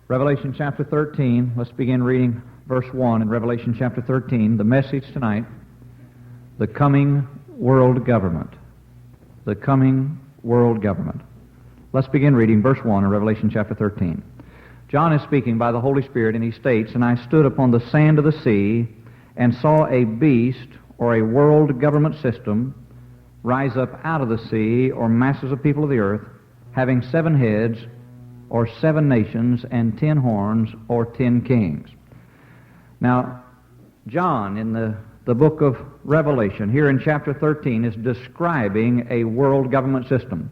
Revelation chapter 13, let's begin reading verse 1 in Revelation chapter 13. The message tonight, the coming world government. The coming world government. Let's begin reading verse 1 in Revelation chapter 13. John is speaking by the Holy Spirit, and he states, "And I stood upon the sand of the sea, and saw a beast, or a world government system, rise up out of the sea, or masses of people of the earth, having 7 heads, or 7 nations, and 10 horns, or 10 kings." Now, John, in the book of Revelation, here in chapter 13, is describing a world government system.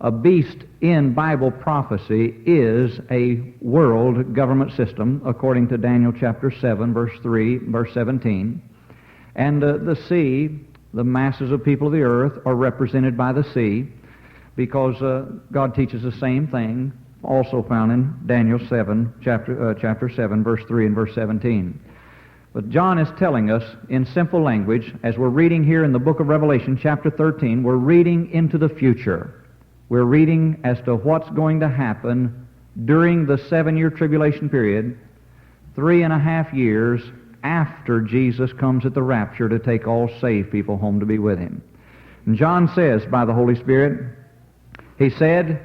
A beast in Bible prophecy is a world government system, according to Daniel chapter 7, verse 3, verse 17. And the sea, the masses of people of the earth, are represented by the sea, because God teaches the same thing, also found in Daniel 7, chapter 7, verse 3 and verse 17. But John is telling us in simple language, as we're reading here in the book of Revelation, chapter 13, we're reading into the future. We're reading as to what's going to happen during the 7-year tribulation period, 3.5 years after Jesus comes at the rapture to take all saved people home to be with Him. And John says, by the Holy Spirit, he said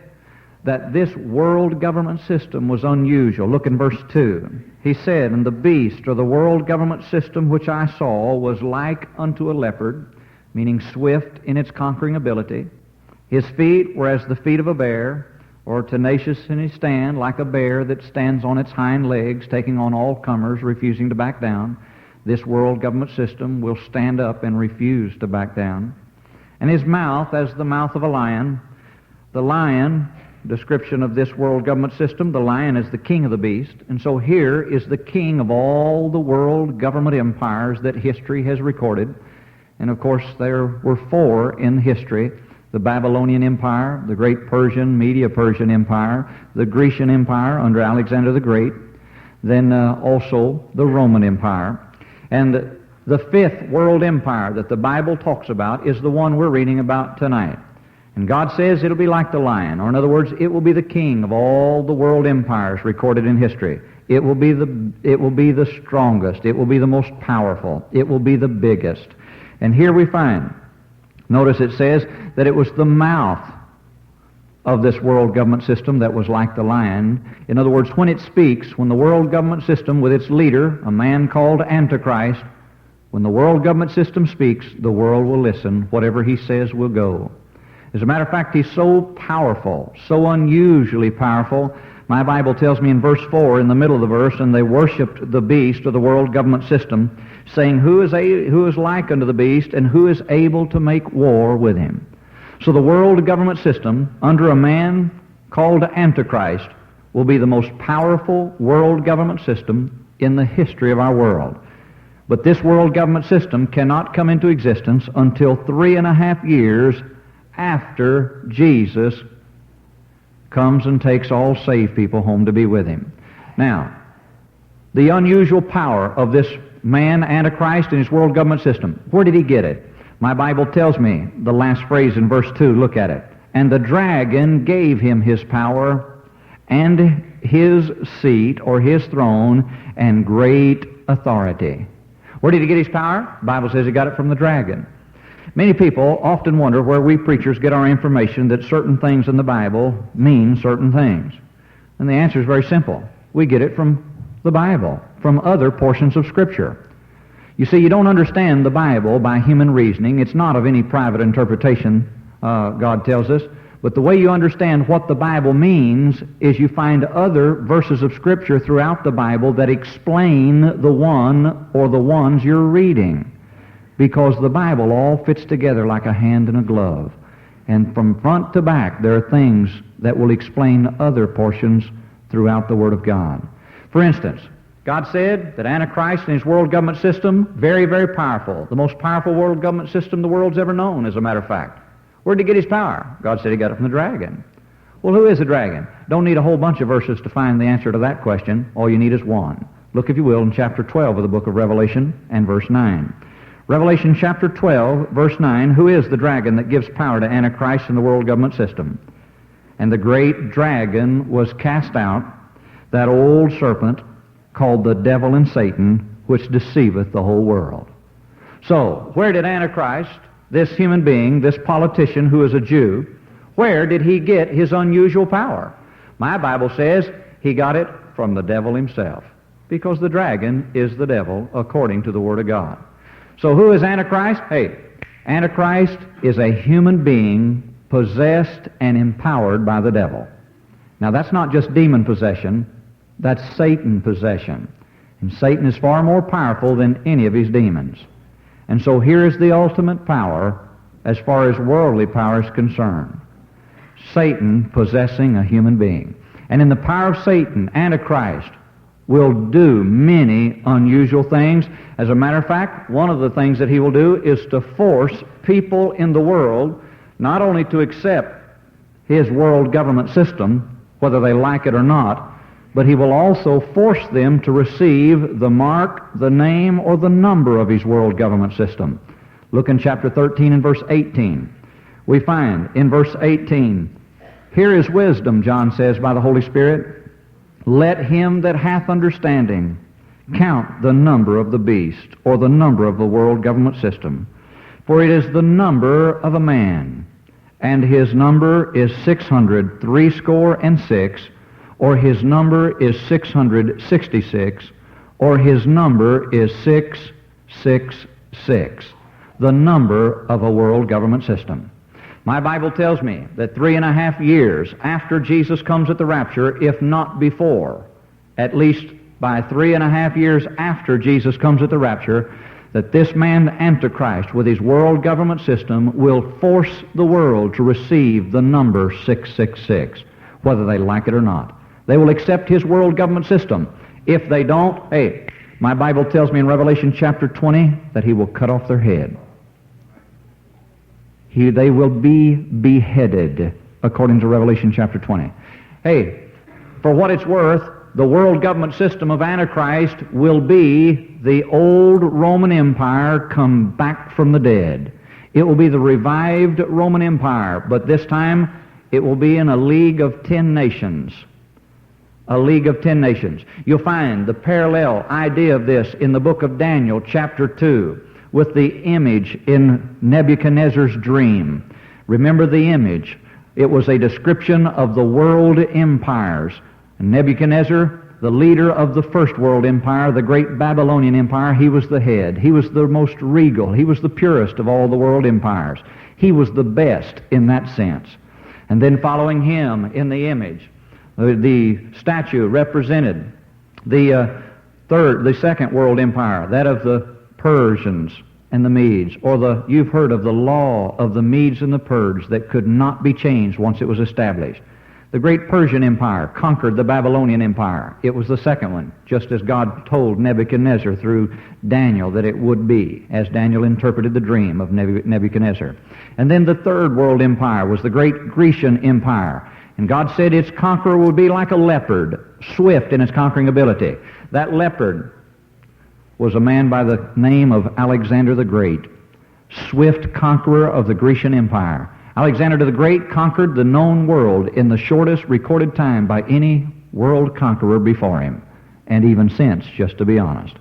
that this world government system was unusual. Look in verse 2. He said, "And the beast, or the world government system which I saw, was like unto a leopard," meaning swift in its conquering ability. "His feet were as the feet of a bear, or tenacious in his stand, like a bear that stands on its hind legs, taking on all comers, refusing to back down." This world government system will stand up and refuse to back down. "And his mouth as the mouth of a lion." The lion, description of this world government system, the lion is the king of the beast. And so here is the king of all the world government empires that history has recorded. And of course there were 4 in history: the Babylonian Empire, the great Persian, Medo-Persian Empire, the Grecian Empire under Alexander the Great, then also the Roman Empire. And the 5th world empire that the Bible talks about is the one we're reading about tonight. And God says it'll be like the lion, or in other words, it will be the king of all the world empires recorded in history. It will be the strongest. It will be the most powerful. It will be the biggest. And here we find, notice it says that it was the mouth of this world government system that was like the lion. In other words, when it speaks, when the world government system with its leader, a man called Antichrist, when the world government system speaks, the world will listen. Whatever he says will go. As a matter of fact, he's so powerful, so unusually powerful. My Bible tells me in verse 4, in the middle of the verse, "And they worshipped the beast," or the world government system, saying, who is like unto the beast, and who is able to make war with him?" So the world government system, under a man called Antichrist, will be the most powerful world government system in the history of our world. But this world government system cannot come into existence until 3.5 years after Jesus comes and takes all saved people home to be with Him. Now, the unusual power of this man, Antichrist, and his world government system, where did he get it? My Bible tells me the last phrase in verse 2, look at it. "And the dragon gave him his power, and his seat," or his throne, "and great authority." Where did he get his power? The Bible says he got it from the dragon. Many people often wonder where we preachers get our information that certain things in the Bible mean certain things. And the answer is very simple. We get it from the Bible, from other portions of Scripture. You see, you don't understand the Bible by human reasoning. It's not of any private interpretation, God tells us. But the way you understand what the Bible means is you find other verses of Scripture throughout the Bible that explain the one or the ones you're reading. Because the Bible all fits together like a hand in a glove. And from front to back, there are things that will explain other portions throughout the Word of God. For instance, God said that Antichrist and his world government system, very, very powerful. The most powerful world government system the world's ever known, as a matter of fact. Where did he get his power? God said he got it from the dragon. Well, who is the dragon? Don't need a whole bunch of verses to find the answer to that question. All you need is one. Look, if you will, in chapter 12 of the book of Revelation and verse 9. Revelation chapter 12, verse 9, "Who is the dragon that gives power to Antichrist and the world government system? And the great dragon was cast out, that old serpent called the devil and Satan, which deceiveth the whole world. So, where did Antichrist, this human being, this politician who is a Jew, where did he get his unusual power? My Bible says he got it from the devil himself, because the dragon is the devil according to the Word of God. So who is Antichrist? Hey, Antichrist is a human being possessed and empowered by the devil. Now that's not just demon possession, that's Satan possession. And Satan is far more powerful than any of his demons. And so here is the ultimate power as far as worldly power is concerned. Satan possessing a human being. And in the power of Satan, Antichrist will do many unusual things. As a matter of fact, one of the things that he will do is to force people in the world not only to accept his world government system, whether they like it or not, but he will also force them to receive the mark, the name, or the number of his world government system. Look in chapter 13 and verse 18. We find in verse 18, here is wisdom, John says, by the Holy Spirit. Let him that hath understanding count the number of the beast, or the number of the world government system. For it is the number of a man, and his number is 666, or his number is 666, or his number is 666, the number of a world government system. My Bible tells me that 3.5 years after Jesus comes at the rapture, if not before, at least by 3.5 years after Jesus comes at the rapture, that this man, Antichrist, with his world government system, will force the world to receive the number 666, whether they like it or not. They will accept his world government system. If they don't, hey, my Bible tells me in Revelation chapter 20 that he will cut off their head. They will be beheaded, according to Revelation chapter 20. Hey, for what it's worth, the world government system of Antichrist will be the old Roman Empire come back from the dead. It will be the revived Roman Empire, but this time it will be in a league of 10 nations. A league of 10 nations. You'll find the parallel idea of this in the book of Daniel, chapter 2, with the image in Nebuchadnezzar's dream. Remember the image. It was a description of the world empires. Nebuchadnezzar, the leader of the first world empire, the great Babylonian empire, he was the head. He was the most regal. He was the purest of all the world empires. He was the best in that sense. And then following him in the image, the statue represented the second world empire, that of the Persians and the Medes, or you've heard of the law of the Medes and the Persians that could not be changed once it was established. The great Persian Empire conquered the Babylonian Empire. It was the second one, just as God told Nebuchadnezzar through Daniel that it would be, as Daniel interpreted the dream of Nebuchadnezzar. And then the third world empire was the great Grecian Empire. And God said its conqueror would be like a leopard, swift in its conquering ability. That leopard was a man by the name of Alexander the Great, swift conqueror of the Grecian Empire. Alexander the Great conquered the known world in the shortest recorded time by any world conqueror before him, and even since, just to be honest.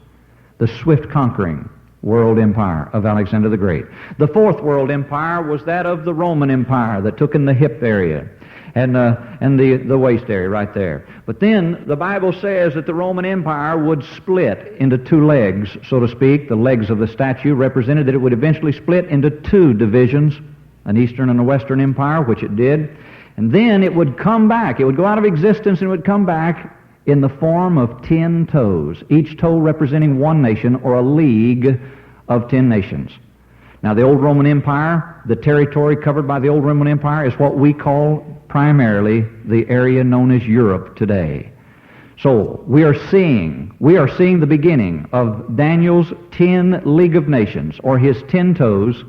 The swift conquering world empire of Alexander the Great. The fourth world empire was that of the Roman Empire that took in the hip area and the waist area right there. But then the Bible says that the Roman Empire would split into two legs, so to speak. The legs of the statue represented that it would eventually split into two divisions, an Eastern and a Western Empire, which it did. And then it would come back. It would go out of existence and it would come back in the form of 10 toes, each toe representing one nation or a league of 10 nations. Now, the old Roman Empire, the territory covered by the old Roman Empire, is what we call primarily the area known as Europe today. So we are seeing the beginning of Daniel's 10 League of Nations, or his 10 toes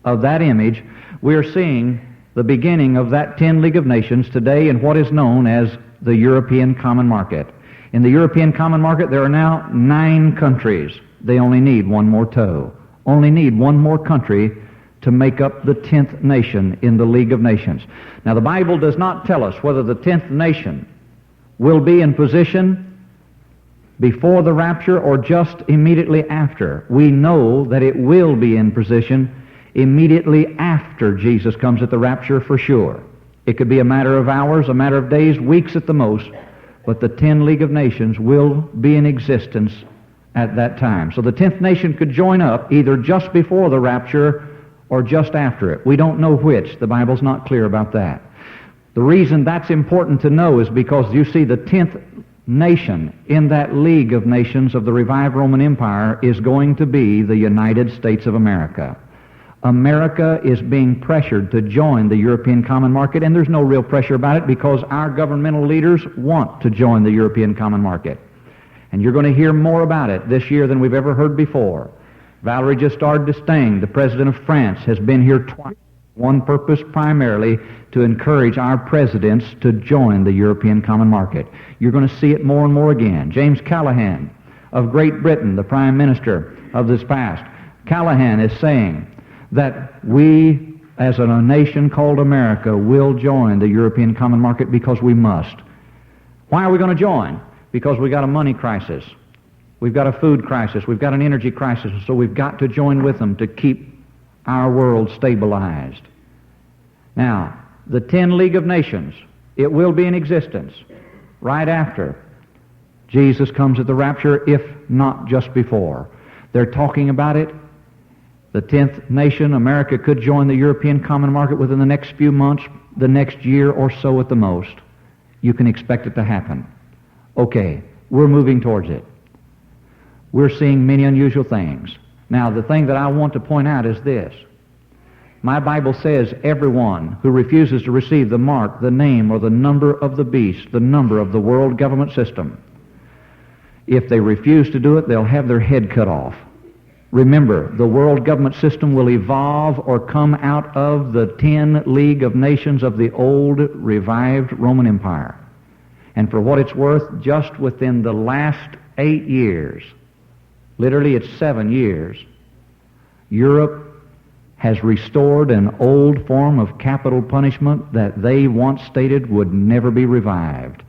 of that image. We are seeing the beginning of that 10 League of Nations today in what is known as the European Common Market. In the European Common Market, there are now 9 countries. They only need one more toe, only need one more country to make up the 10th nation in the League of Nations. Now, the Bible does not tell us whether the 10th nation will be in position before the rapture or just immediately after. We know that it will be in position immediately after Jesus comes at the rapture for sure. It could be a matter of hours, a matter of days, weeks at the most, but the 10 League of Nations will be in existence at that time. So the 10th nation could join up either just before the rapture or just after it. We don't know which. The Bible's not clear about that. The reason that's important to know is because you see the 10th nation in that League of Nations of the revived Roman Empire is going to be the United States of America. America is being pressured to join the European Common Market, and there's no real pressure about it because our governmental leaders want to join the European Common Market. And you're going to hear more about it this year than we've ever heard before. Valerie Giscard d'Estaing, the President of France, has been here twice. One purpose primarily to encourage our presidents to join the European Common Market. You're going to see it more and more again. James Callaghan of Great Britain, the Prime Minister of this past, Callaghan is saying that we, as a nation called America, will join the European Common Market because we must. Why are we going to join? Because we got a money crisis. We've got a food crisis. We've got an energy crisis. So we've got to join with them to keep our world stabilized. Now, the 10 League of Nations, it will be in existence right after Jesus comes at the rapture, if not just before. They're talking about it. The 10th nation, America, could join the European Common Market within the next few months, the next year or so at the most. You can expect it to happen. Okay, we're moving towards it. We're seeing many unusual things. Now, the thing that I want to point out is this. My Bible says everyone who refuses to receive the mark, the name, or the number of the beast, the number of the world government system, if they refuse to do it, they'll have their head cut off. Remember, the world government system will evolve or come out of the 10 League of Nations of the old revived Roman Empire. And for what it's worth, just within the last 8 years, literally it's 7 years, Europe has restored an old form of capital punishment that they once stated would never be revived.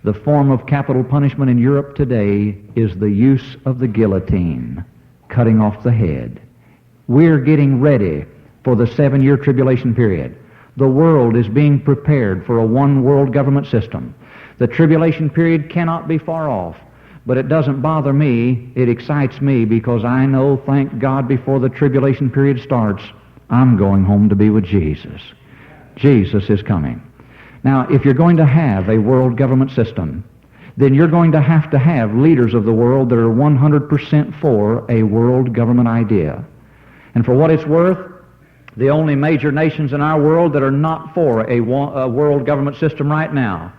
The form of capital punishment in Europe today is the use of the guillotine, cutting off the head. We're getting ready for the 7-year tribulation period. The world is being prepared for a one-world government system. The tribulation period cannot be far off, but it doesn't bother me. It excites me because I know, thank God, before the tribulation period starts, I'm going home to be with Jesus. Jesus is coming. Now, if you're going to have a world government system, then you're going to have leaders of the world that are 100% for a world government idea. And for what it's worth, the only major nations in our world that are not for a world government system right now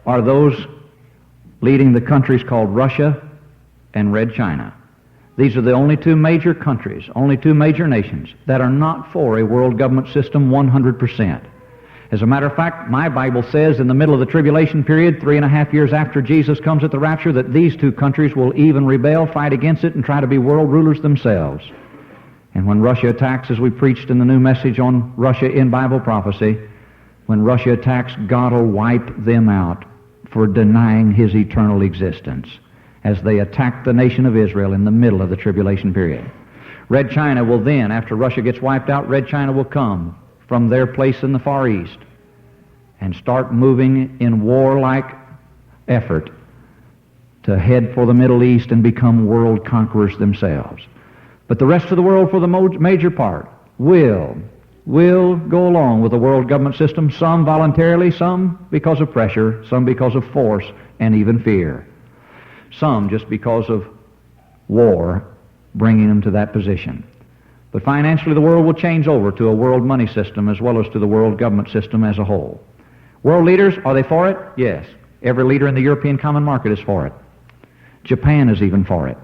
are those leading the countries called Russia and Red China. These are the only two major countries, only two major nations that are not for a world government system 100%. As a matter of fact, my Bible says in the middle of the tribulation period, 3.5 years after Jesus comes at the rapture, that these two countries will even rebel, fight against it, and try to be world rulers themselves. And when Russia attacks, as we preached in the new message on Russia in Bible prophecy, when Russia attacks, God will wipe them out for denying His eternal existence as they attack the nation of Israel in the middle of the tribulation period. Red China will then, after Russia gets wiped out, Red China will come from their place in the Far East and start moving in warlike effort to head for the Middle East and become world conquerors themselves. But the rest of the world, for the major part, will go along with the world government system, some voluntarily, some because of pressure, some because of force and even fear, some just because of war bringing them to that position. But financially, the world will change over to a world money system as well as to the world government system as a whole. World leaders, are they for it? Yes. Every leader in the European Common Market is for it. Japan is even for it.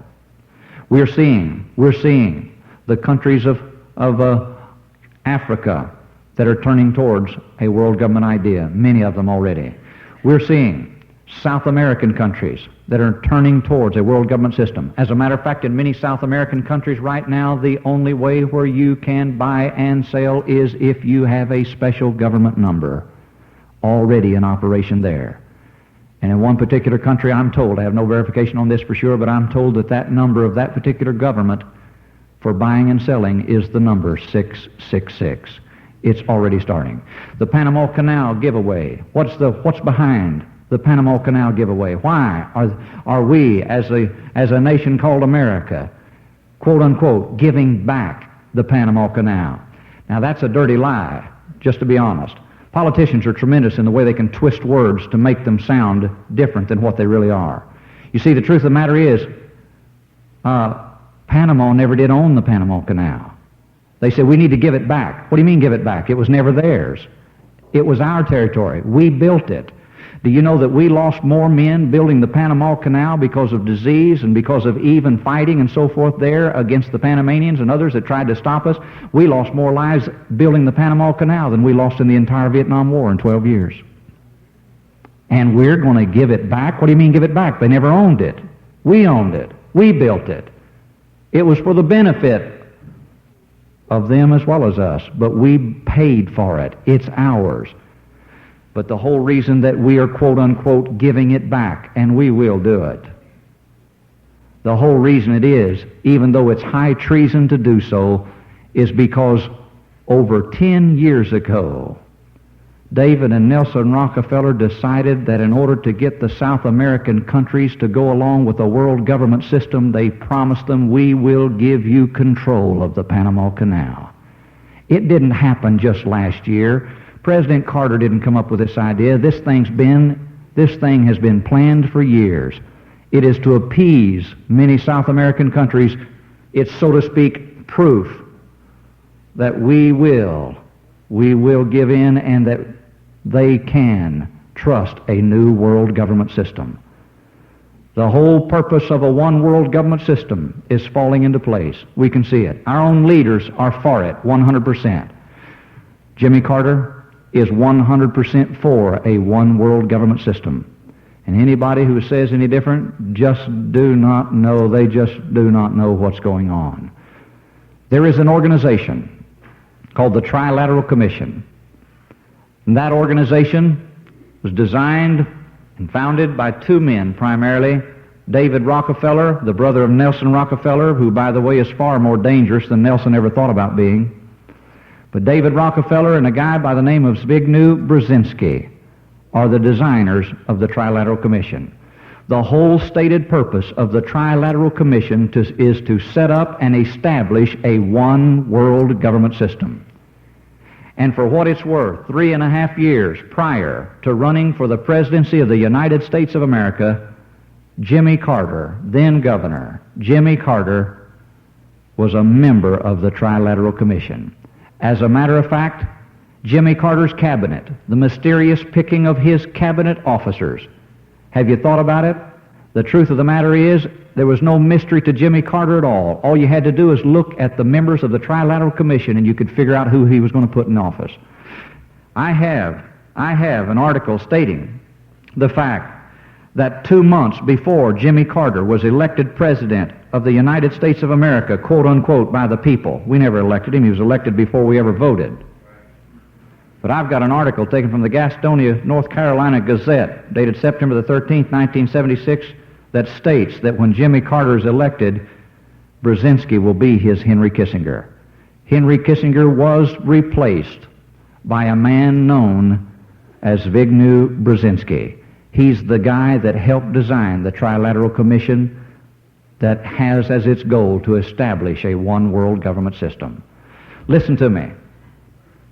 We're seeing the countries of Africa that are turning towards a world government idea, many of them already. We're seeing South American countries that are turning towards a world government system. As a matter of fact, in many South American countries right now, the only way where you can buy and sell is if you have a special government number already in operation there. And in one particular country, I'm told, I have no verification on this for sure, but I'm told that that number of that particular government for buying and selling is the number 666. It's already starting. The Panama Canal giveaway. What's behind the Panama Canal giveaway? Why are we, as a nation called America, quote unquote, giving back the Panama Canal? Now that's a dirty lie, just to be honest. Politicians are tremendous in the way they can twist words to make them sound different than what they really are. You see, the truth of the matter is, Panama never did own the Panama Canal. They said, we need to give it back. What do you mean give it back? It was never theirs. It was our territory. We built it. Do you know that we lost more men building the Panama Canal because of disease and because of even fighting and so forth there against the Panamanians and others that tried to stop us? We lost more lives building the Panama Canal than we lost in the entire Vietnam War in 12 years. And we're going to give it back? What do you mean give it back? They never owned it. We owned it. We built it. It was for the benefit of them as well as us, but we paid for it. It's ours. But the whole reason that we are, quote unquote, giving it back, and we will do it, the whole reason it is, even though it's high treason to do so, is because over 10 years ago, David and Nelson Rockefeller decided that in order to get the South American countries to go along with the world government system, they promised them, we will give you control of the Panama Canal. It didn't happen just last year. President Carter didn't come up with this idea. This thing has been planned for years. It is to appease many South American countries. It's, so to speak, proof that we will give in and that they can trust a new world government system. The whole purpose of a one world government system is falling into place. We can see it. Our own leaders are for it 100%. Jimmy Carter is 100% for a one world government system. And anybody who says any different just do not know, they just do not know what's going on. There is an organization called the Trilateral Commission. And that organization was designed and founded by two men primarily, David Rockefeller, the brother of Nelson Rockefeller, who, by the way, is far more dangerous than Nelson ever thought about being. But David Rockefeller and a guy by the name of Zbigniew Brzezinski are the designers of the Trilateral Commission. The whole stated purpose of the Trilateral Commission is to set up and establish a one world government system. And for what it's worth, 3.5 years prior to running for the presidency of the United States of America, Jimmy Carter, then governor, Jimmy Carter was a member of the Trilateral Commission. As a matter of fact, Jimmy Carter's cabinet, the mysterious picking of his cabinet officers, have you thought about it? The truth of the matter is, there was no mystery to Jimmy Carter at all. All you had to do is look at the members of the Trilateral Commission and you could figure out who he was going to put in office. I have an article stating the fact that 2 months before Jimmy Carter was elected president of the United States of America, quote unquote, by the people. We never elected him. He was elected before we ever voted. But I've got an article taken from the Gastonia, North Carolina Gazette, dated September the 13th, 1976, that states that when Jimmy Carter is elected, Brzezinski will be his Henry Kissinger. Henry Kissinger was replaced by a man known as Zbigniew Brzezinski. He's the guy that helped design the Trilateral Commission that has as its goal to establish a one world government system. Listen to me.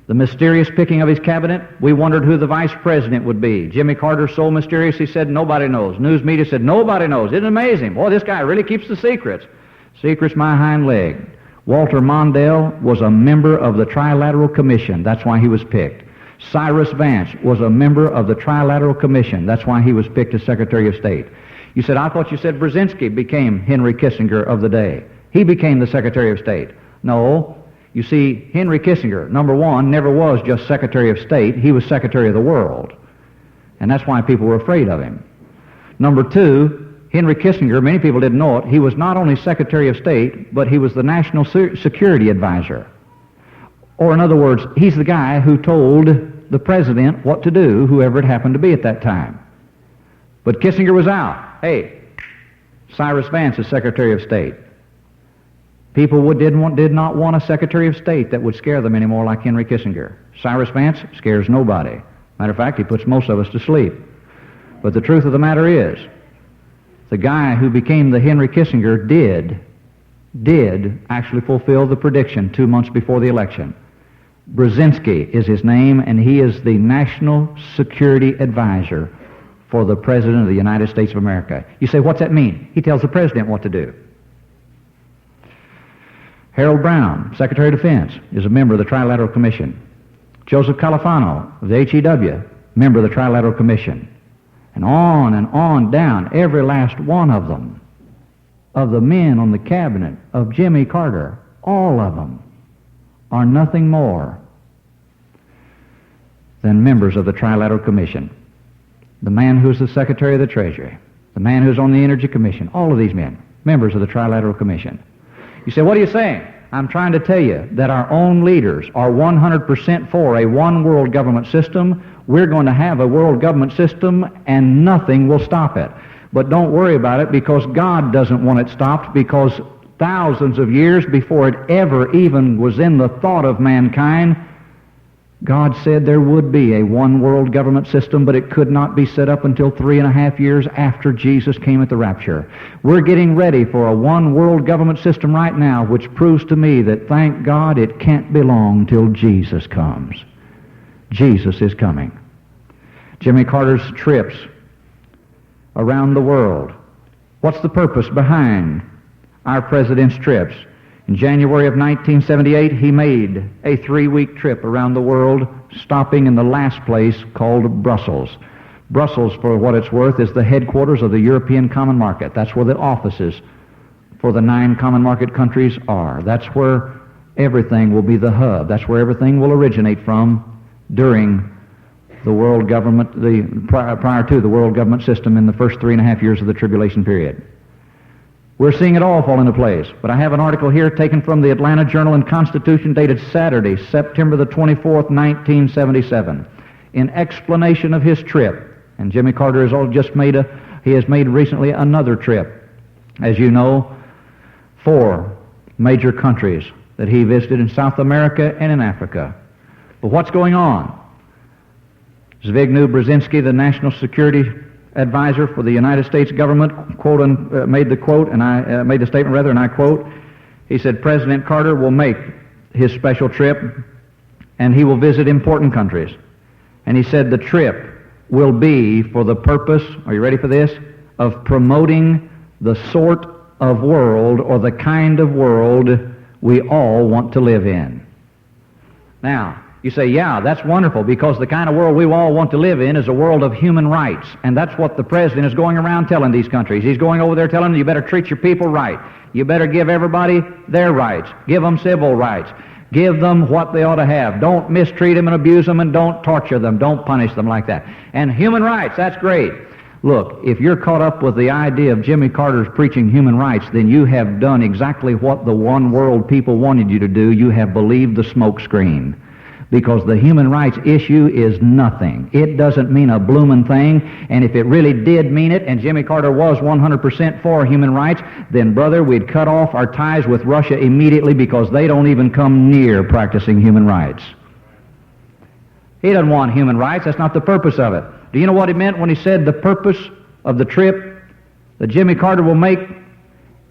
The mysterious picking of his cabinet, we wondered who the vice president would be. Jimmy Carter's so mysterious, he said, nobody knows. News media said, nobody knows. Isn't it amazing? Boy, this guy really keeps the secrets. Secret's my hind leg. Walter Mondale was a member of the Trilateral Commission. That's why he was picked. Cyrus Vance was a member of the Trilateral Commission. That's why he was picked as Secretary of State. You said, I thought you said Brzezinski became Henry Kissinger of the day. He became the Secretary of State. No. You see, Henry Kissinger, number one, never was just Secretary of State. He was Secretary of the world. And that's why people were afraid of him. Number two, Henry Kissinger, many people didn't know it, he was not only Secretary of State, but he was the National Security Advisor. Or in other words, he's the guy who told the president what to do, whoever it happened to be at that time. But Kissinger was out. Hey, Cyrus Vance is Secretary of State. People did not want a Secretary of State that would scare them anymore like Henry Kissinger. Cyrus Vance scares nobody. Matter of fact, he puts most of us to sleep. But the truth of the matter is, the guy who became the Henry Kissinger did actually fulfill the prediction 2 months before the election. Brzezinski is his name, and he is the National Security Advisor for the President of the United States of America. You say, what's that mean? He tells the President what to do. Harold Brown, Secretary of Defense, is a member of the Trilateral Commission. Joseph Califano of the HEW, member of the Trilateral Commission. And on down, every last one of them, of the men on the cabinet of Jimmy Carter, all of them are nothing more than members of the Trilateral Commission. The man who's the Secretary of the Treasury, the man who's on the Energy Commission, all of these men, members of the Trilateral Commission. You say, what are you saying? I'm trying to tell you that our own leaders are 100% for a one-world government system. We're going to have a world government system, and nothing will stop it. But don't worry about it, because God doesn't want it stopped, because thousands of years before it ever even was in the thought of mankind, God said there would be a one-world government system, but it could not be set up until 3.5 years after Jesus came at the rapture. We're getting ready for a one-world government system right now, which proves to me that, thank God, it can't be long till Jesus comes. Jesus is coming. Jimmy Carter's trips around the world. What's the purpose behind our president's trips? In January of 1978, he made a 3-week trip around the world, stopping in the last place called Brussels. Brussels, for what it's worth, is the headquarters of the European Common Market. That's where the offices for the 9 Common Market countries are. That's where everything will be the hub. That's where everything will originate from during the world government, prior to the world government system in the first 3.5 years of the tribulation period. We're seeing it all fall into place. But I have an article here taken from the Atlanta Journal and Constitution dated Saturday, September the 24th, 1977, in explanation of his trip. And Jimmy Carter has made recently another trip. As you know, 4 major countries that he visited in South America and in Africa. But what's going on? Zbigniew Brzezinski, the National Security Advisor for the United States government, made the statement, and I quote, he said, President Carter will make his special trip, and he will visit important countries. And he said the trip will be for the purpose, are you ready for this, of promoting the sort of world or the kind of world we all want to live in. Now, you say, yeah, that's wonderful, because the kind of world we all want to live in is a world of human rights. And that's what the president is going around telling these countries. He's going over there telling them, you better treat your people right. You better give everybody their rights. Give them civil rights. Give them what they ought to have. Don't mistreat them and abuse them, and don't torture them. Don't punish them like that. And human rights, that's great. Look, if you're caught up with the idea of Jimmy Carter's preaching human rights, then you have done exactly what the one world people wanted you to do. You have believed the smoke screen. Because the human rights issue is nothing. It doesn't mean a bloomin' thing, and if it really did mean it, and Jimmy Carter was 100% for human rights, then, brother, we'd cut off our ties with Russia immediately, because they don't even come near practicing human rights. He doesn't want human rights. That's not the purpose of it. Do you know what he meant when he said the purpose of the trip that Jimmy Carter will make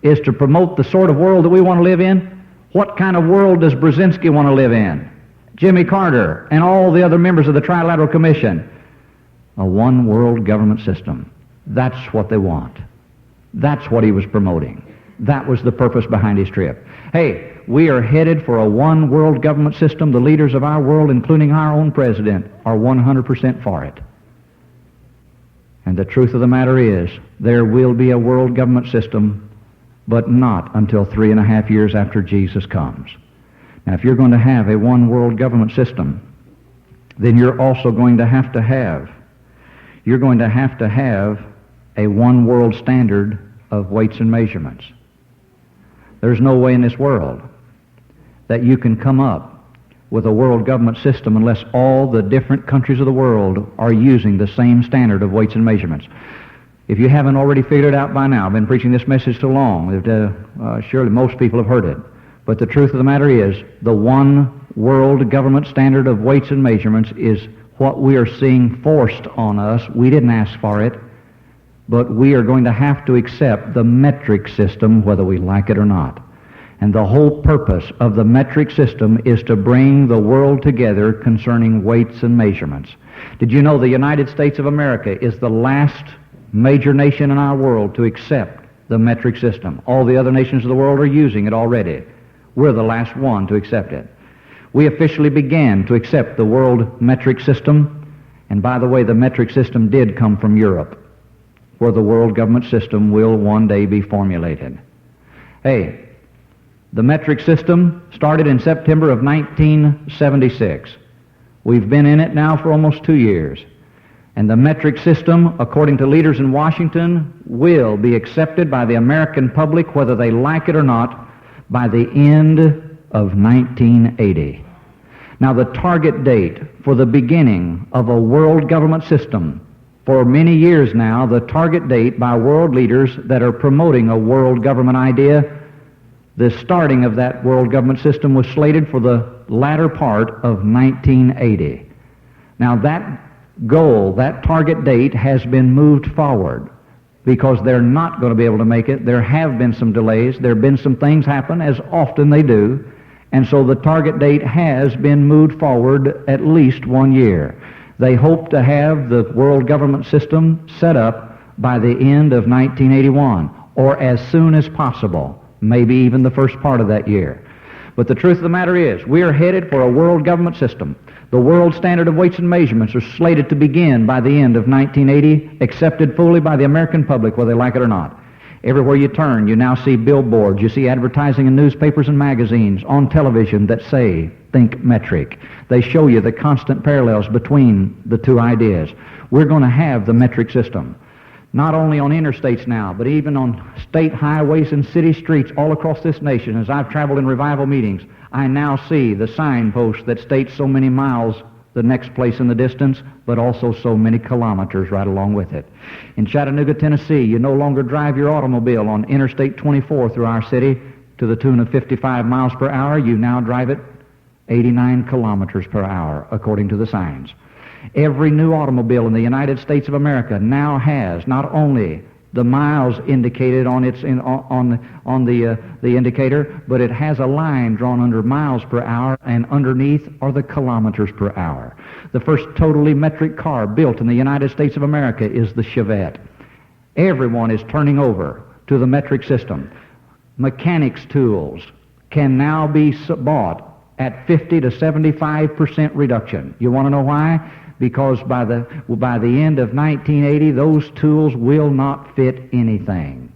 is to promote the sort of world that we want to live in? What kind of world does Brzezinski want to live in? Jimmy Carter and all the other members of the Trilateral Commission. A one-world government system. That's what they want. That's what he was promoting. That was the purpose behind his trip. Hey, we are headed for a one-world government system. The leaders of our world, including our own president, are 100% for it. And the truth of the matter is, there will be a world government system, but not until 3.5 years after Jesus comes. Now, if you're going to have a one-world government system, then you're also going to have to have a one-world standard of weights and measurements. There's no way in this world that you can come up with a world government system unless all the different countries of the world are using the same standard of weights and measurements. If you haven't already figured it out by now, I've been preaching this message so long that surely most people have heard it. But the truth of the matter is, the one world government standard of weights and measurements is what we are seeing forced on us. We didn't ask for it, but we are going to have to accept the metric system whether we like it or not. And the whole purpose of the metric system is to bring the world together concerning weights and measurements. Did you know the United States of America is the last major nation in our world to accept the metric system? All the other nations of the world are using it already. We're the last one to accept it. We officially began to accept the world metric system, and by the way, the metric system did come from Europe, where the world government system will one day be formulated. Hey, the metric system started in September of 1976. We've been in it now for almost 2 years. And the metric system, according to leaders in Washington, will be accepted by the American public, whether they like it or not, by the end of 1980. Now, the target date for the beginning of a world government system, for many years now, the target date by world leaders that are promoting a world government idea, the starting of that world government system was slated for the latter part of 1980. Now, that goal, that target date, has been moved forward because they're not going to be able to make it. There have been some delays. There have been some things happen, as often they do, and so the target date has been moved forward at least 1 year. They hope to have the world government system set up by the end of 1981, or as soon as possible, maybe even the first part of that year. But the truth of the matter is, we are headed for a world government system. The world standard of weights and measurements are slated to begin by the end of 1980, accepted fully by the American public, whether they like it or not. Everywhere you turn, you now see billboards, you see advertising in newspapers and magazines, on television that say, think metric. They show you the constant parallels between the two ideas. We're going to have the metric system. Not only on interstates now, but even on state highways and city streets all across this nation. As I've traveled in revival meetings, I now see the signpost that states so many miles the next place in the distance, but also so many kilometers right along with it. In Chattanooga, Tennessee, you no longer drive your automobile on Interstate 24 through our city to the tune of 55 miles per hour. You now drive it 89 kilometers per hour, according to the signs. Every new automobile in the United States of America now has not only the miles indicated on the indicator, but it has a line drawn under miles per hour, and underneath are the kilometers per hour. The first totally metric car built in the United States of America is the Chevette. Everyone is turning over to the metric system. Mechanics tools can now be bought at 50 to 75% reduction. You want to know why? Because by the end of 1980, those tools will not fit anything,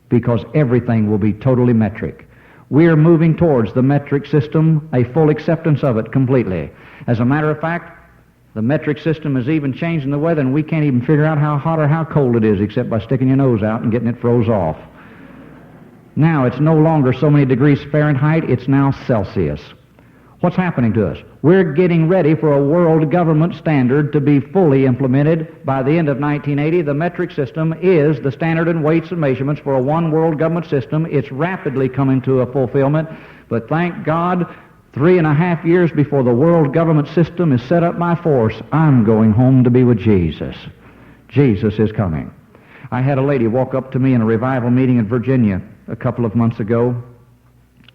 because everything will be totally metric. We are moving towards the metric system, a full acceptance of it completely. As a matter of fact, the metric system is even changing the weather, and we can't even figure out how hot or how cold it is except by sticking your nose out and getting it froze off. Now, it's no longer so many degrees Fahrenheit, it's now Celsius. What's happening to us? We're getting ready for a world government standard to be fully implemented by the end of 1980. The metric system is the standard in weights and measurements for a one world government system. It's rapidly coming to a fulfillment, but thank God, 3.5 years before the world government system is set up by force, I'm going home to be with Jesus. Jesus is coming. I had a lady walk up to me in a revival meeting in Virginia a couple of months ago.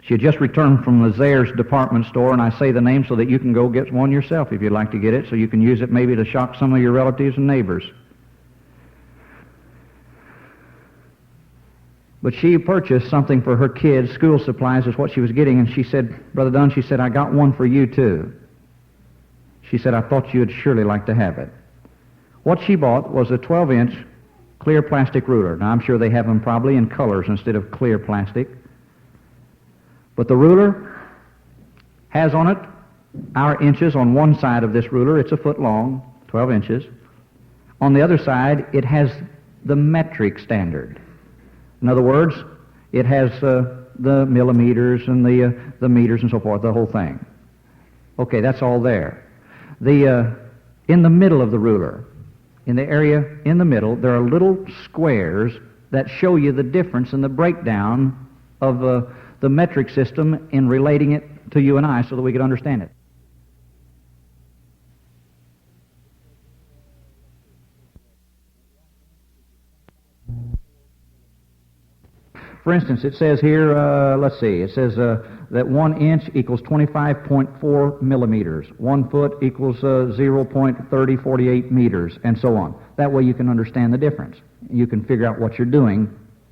She had just returned from the Zayre's department store, and I say the name so that you can go get one yourself if you'd like to get it, so you can use it maybe to shock some of your relatives and neighbors. But she purchased something for her kids. School supplies is what she was getting, and she said, Brother Dunn, she said, I got one for you too. She said, I thought you'd surely like to have it. What she bought was a 12-inch clear plastic ruler. Now, I'm sure they have them probably in colors instead of clear plastic. But the ruler has on it our inches on one side of this ruler. It's a foot long, 12 inches. On the other side, it has the metric standard. In other words, it has the millimeters and the meters and so forth, the whole thing. Okay, that's all there. In the middle of the ruler in the area in the middle, there are little squares that show you the difference in the breakdown of the metric system in relating it to you and I so that we could understand it. For instance, it says here, it says that 1 inch equals 25.4 millimeters. 1 foot equals 0.3048 meters, and so on. That way you can understand the difference. You can figure out what you're doing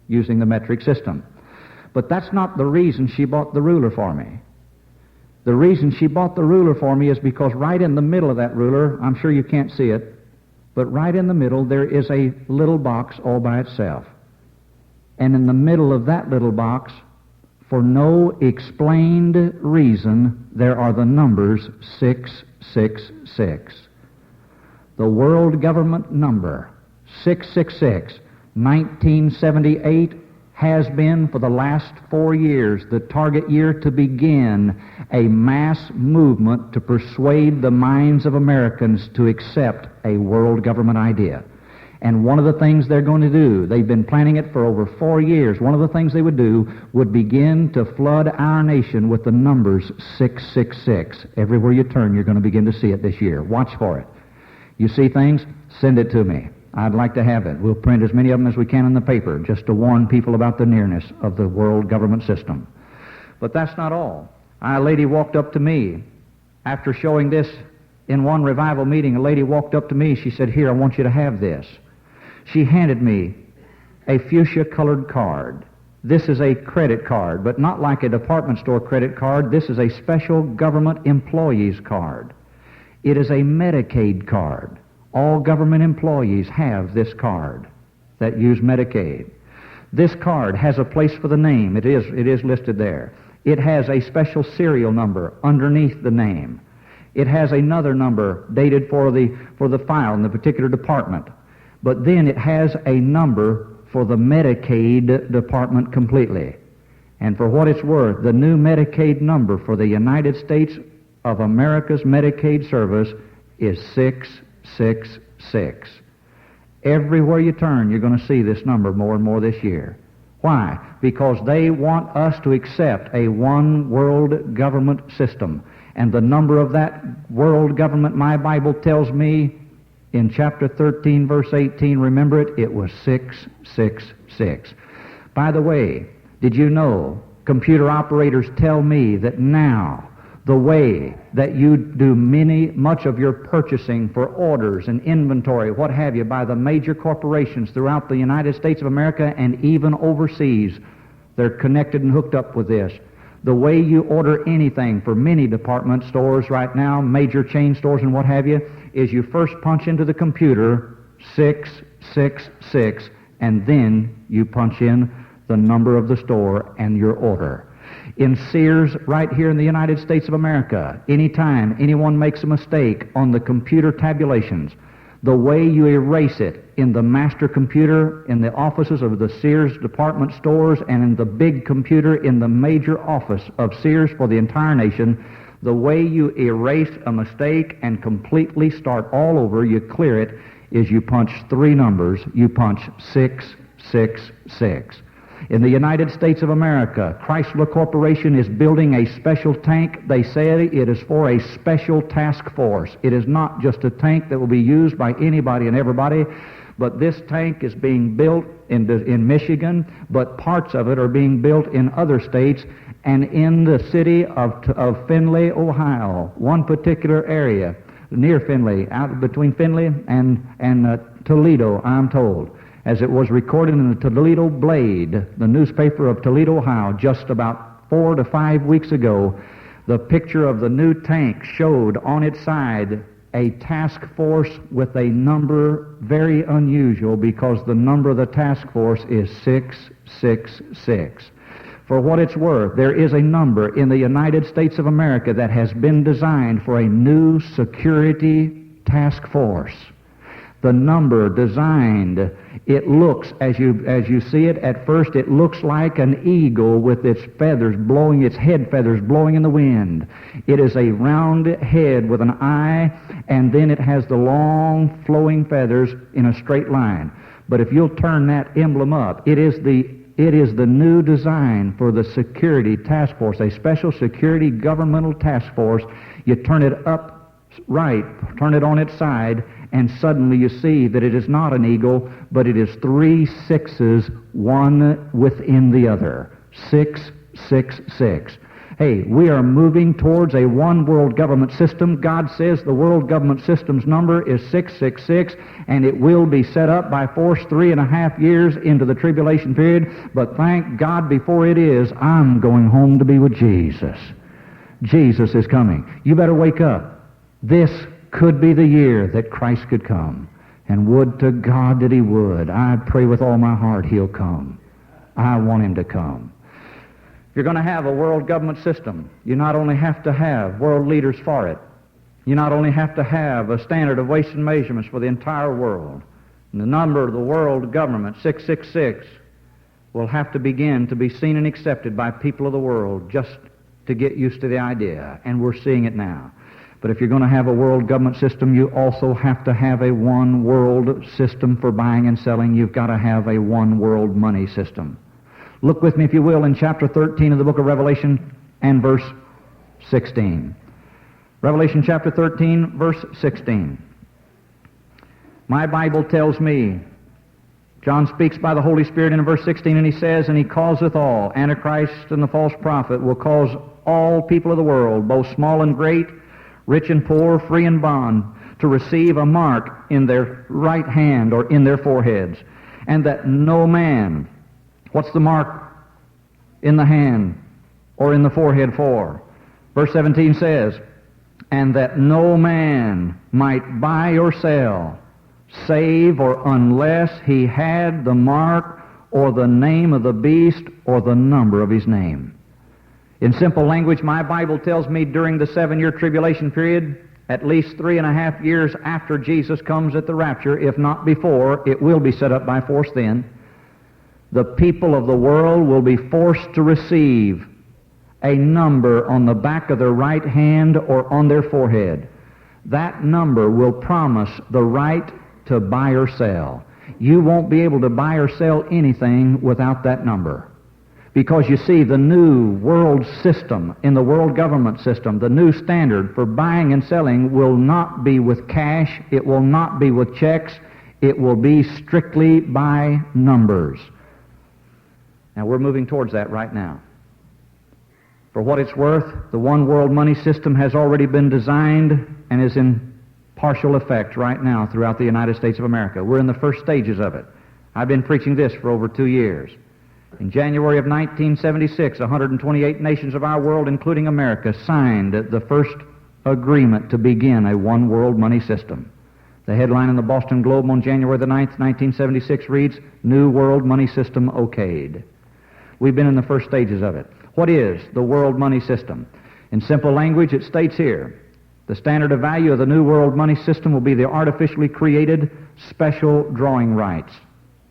using the metric system. But that's not the reason she bought the ruler for me. The reason she bought the ruler for me is because right in the middle of that ruler, I'm sure you can't see it, but right in the middle there is a little box all by itself. And in the middle of that little box, for no explained reason, there are the numbers 666. The world government number, 666, 1978, has been for the last 4 years the target year to begin a mass movement to persuade the minds of Americans to accept a world government idea. And one of the things they're going to do, they've been planning it for over 4 years, one of the things they would do would begin to flood our nation with the numbers 666. Everywhere you turn, you're going to begin to see it this year. Watch for it. You see things? Send it to me. I'd like to have it. We'll print as many of them as we can in the paper, just to warn people about the nearness of the world government system. But that's not all. A lady walked up to me after showing this in one revival meeting. A lady walked up to me. She said, "Here, I want you to have this." She handed me a fuchsia-colored card. This is a credit card, but not like a department store credit card. This is a special government employee's card. It is a Medicaid card. All government employees have this card that use Medicaid. This card has a place for the name. It is listed there. It has a special serial number underneath the name. It has another number dated for the file in the particular department. But then it has a number for the Medicaid department completely. And for what it's worth, the new Medicaid number for the United States of America's Medicaid service is 666. Everywhere you turn, you're going to see this number more and more this year. Why? Because they want us to accept a one world government system. And the number of that world government, my Bible tells me, in chapter 13, verse 18, remember it? It was 666. By the way, did you know, computer operators tell me that now the way that you do much of your purchasing for orders and inventory, what have you, by the major corporations throughout the United States of America and even overseas, they're connected and hooked up with this. The way you order anything for many department stores right now, major chain stores and what have you, is you first punch into the computer 666, and then you punch in the number of the store and your order. In Sears, right here in the United States of America, anytime anyone makes a mistake on the computer tabulations, the way you erase it in the master computer in the offices of the Sears department stores and in the big computer in the major office of Sears for the entire nation, the way you erase a mistake and completely start all over, you clear it, is you punch 3 numbers. You punch 666. In the United States of America, Chrysler Corporation is building a special tank. They say it is for a special task force. It is not just a tank that will be used by anybody and everybody, but this tank is being built in Michigan, but parts of it are being built in other states and in the city of Findlay, Ohio, one particular area near Findlay, out between Findlay and Toledo, I'm told, as it was recorded in the Toledo Blade, the newspaper of Toledo, Ohio, just about 4 to 5 weeks ago. The picture of the new tank showed on its side a task force with a number very unusual, because the number of the task force is 666. For what it's worth, there is a number in the United States of America that has been designed for a new security task force. The number designed, it looks, as you see it at first, it looks like an eagle with its feathers blowing, its head feathers blowing in the wind. It is a round head with an eye, and then it has the long flowing feathers in a straight line. But if you'll turn that emblem up, it is the new design for the security task force, a special security governmental task force. You turn it up right, turn it on its side, and suddenly you see that it is not an eagle, but it is 3 sixes, one within the other. 666. Hey, we are moving towards a one world government system. God says the world government system's number is 666, and it will be set up by force 3.5 years into the tribulation period. But thank God, before it is, I'm going home to be with Jesus. Jesus is coming. You better wake up. This could be the year that Christ could come. And would to God that He would. I pray with all my heart He'll come. I want Him to come. If you're going to have a world government system, you not only have to have world leaders for it, you not only have to have a standard of weights and measurements for the entire world, and the number of the world government, 666, will have to begin to be seen and accepted by people of the world just to get used to the idea. And we're seeing it now. But if you're going to have a world government system, you also have to have a one world system for buying and selling. You've got to have a one world money system. Look with me, if you will, in chapter 13 of the book of Revelation and verse 16. Revelation chapter 13, verse 16. My Bible tells me, John speaks by the Holy Spirit in verse 16, and he says, and he causeth all, Antichrist and the false prophet will cause all people of the world, both small and great, rich and poor, free and bond, to receive a mark in their right hand or in their foreheads, and that no man, what's the mark in the hand or in the forehead for? Verse 17 says, and that no man might buy or sell, save or unless he had the mark or the name of the beast or the number of his name. In simple language, my Bible tells me during the 7-year tribulation period, at least 3.5 years after Jesus comes at the rapture, if not before, it will be set up by force then, the people of the world will be forced to receive a number on the back of their right hand or on their forehead. That number will promise the right to buy or sell. You won't be able to buy or sell anything without that number. Because you see, the new world system, in the world government system, the new standard for buying and selling will not be with cash, it will not be with checks, it will be strictly by numbers. Now we're moving towards that right now. For what it's worth, the one world money system has already been designed and is in partial effect right now throughout the United States of America. We're in the first stages of it. I've been preaching this for over 2 years. In January of 1976, 128 nations of our world, including America, signed the first agreement to begin a one world money system. The headline in the Boston Globe on January the 9th, 1976 reads, New World Money System Okayed. We've been in the first stages of it. What is the world money system? In simple language, it states here, the standard of value of the new world money system will be the artificially created special drawing rights.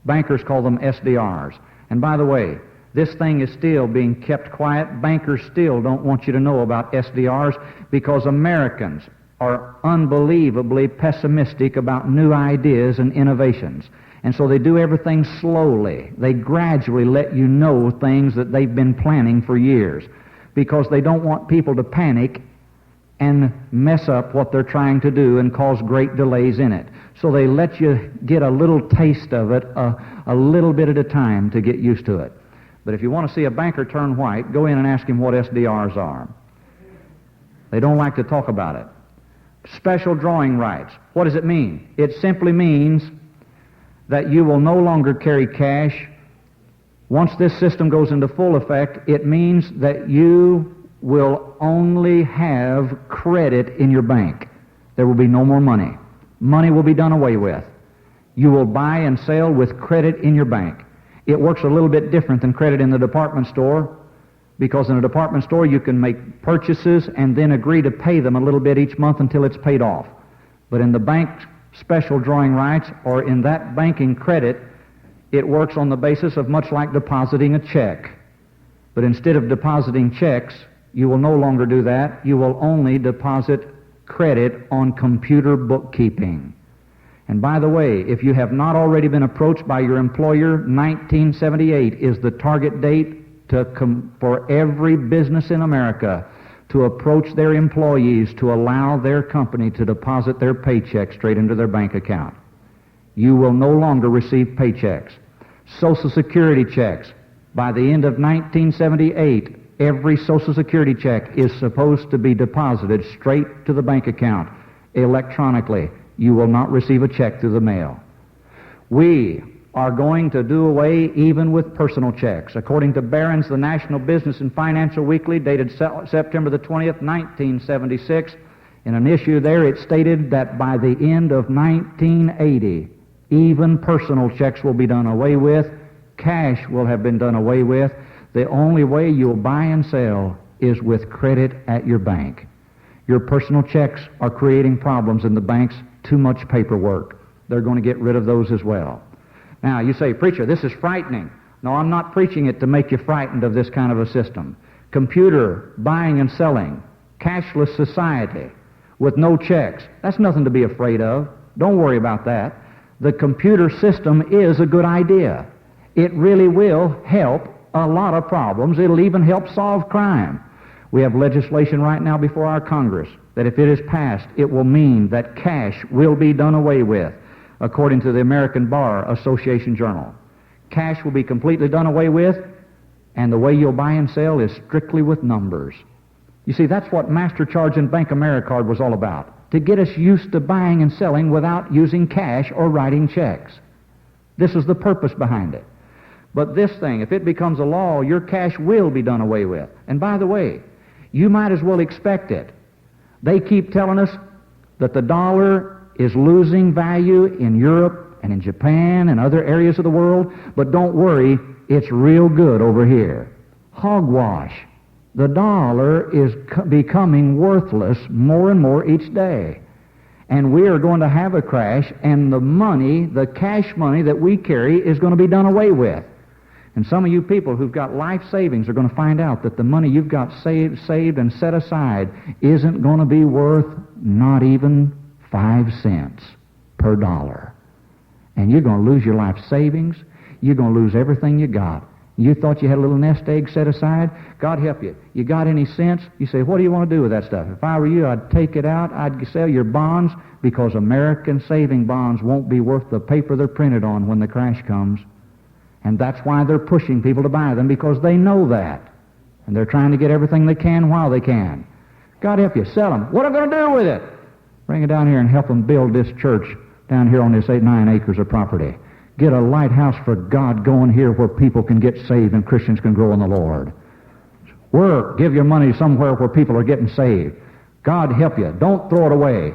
Bankers call them SDRs. And by the way, this thing is still being kept quiet. Bankers still don't want you to know about SDRs because Americans are unbelievably pessimistic about new ideas and innovations. And so they do everything slowly. They gradually let you know things that they've been planning for years because they don't want people to panic and mess up what they're trying to do and cause great delays in it. So they let you get a little taste of it a little bit at a time to get used to it. But if you want to see a banker turn white, go in and ask him what SDRs are. They don't like to talk about it. Special drawing rights. What does it mean? It simply means that you will no longer carry cash. Once this system goes into full effect, it means that you will only have credit in your bank. There will be no more money. Money will be done away with. You will buy and sell with credit in your bank. It works a little bit different than credit in the department store, because in a department store you can make purchases and then agree to pay them a little bit each month until it's paid off. But in the bank special drawing rights, or in that banking credit, it works on the basis of much like depositing a check. But instead of depositing checks, you will no longer do that. You will only deposit credit on computer bookkeeping. And by the way, if you have not already been approached by your employer, 1978 is the target date for every business in America to approach their employees to allow their company to deposit their paycheck straight into their bank account. You will no longer receive paychecks. Social Security checks. By the end of 1978, every Social Security check is supposed to be deposited straight to the bank account electronically. You will not receive a check through the mail. We are going to do away even with personal checks. According to Barron's, the National Business and Financial Weekly, dated September the 20th, 1976, in an issue there it stated that by the end of 1980, even personal checks will be done away with. Cash will have been done away with. The only way you'll buy and sell is with credit at your bank. Your personal checks are creating problems in the banks. Too much paperwork. They're going to get rid of those as well. Now, you say, preacher, this is frightening. No, I'm not preaching it to make you frightened of this kind of a system. Computer buying and selling, cashless society with no checks, that's nothing to be afraid of. Don't worry about that. The computer system is a good idea. It really will help a lot of problems. It'll even help solve crime. We have legislation right now before our Congress that if it is passed, it will mean that cash will be done away with, according to the American Bar Association Journal. Cash will be completely done away with, and the way you'll buy and sell is strictly with numbers. You see, that's what Master Charge and Bank AmeriCard was all about, to get us used to buying and selling without using cash or writing checks. This is the purpose behind it. But this thing, if it becomes a law, your cash will be done away with. And by the way, you might as well expect it. They keep telling us that the dollar is losing value in Europe and in Japan and other areas of the world, but don't worry, it's real good over here. Hogwash. The dollar is becoming worthless more and more each day. And we are going to have a crash, and the money, the cash money that we carry, is going to be done away with. And some of you people who've got life savings are going to find out that the money you've got saved and set aside isn't going to be worth not even 5 cents per dollar. And you're going to lose your life savings. You're going to lose everything you got. You thought you had a little nest egg set aside? God help you. You got any sense? You say, what do you want to do with that stuff? If I were you, I'd take it out. I'd sell your bonds, because American saving bonds won't be worth the paper they're printed on when the crash comes. And that's why they're pushing people to buy them, because they know that. And they're trying to get everything they can while they can. God help you. Sell them. What are they going to do with it? Bring it down here and help them build this church down here on this 9 acres of property. Get a lighthouse for God going here where people can get saved and Christians can grow in the Lord. Work. Give your money somewhere where people are getting saved. God help you. Don't throw it away.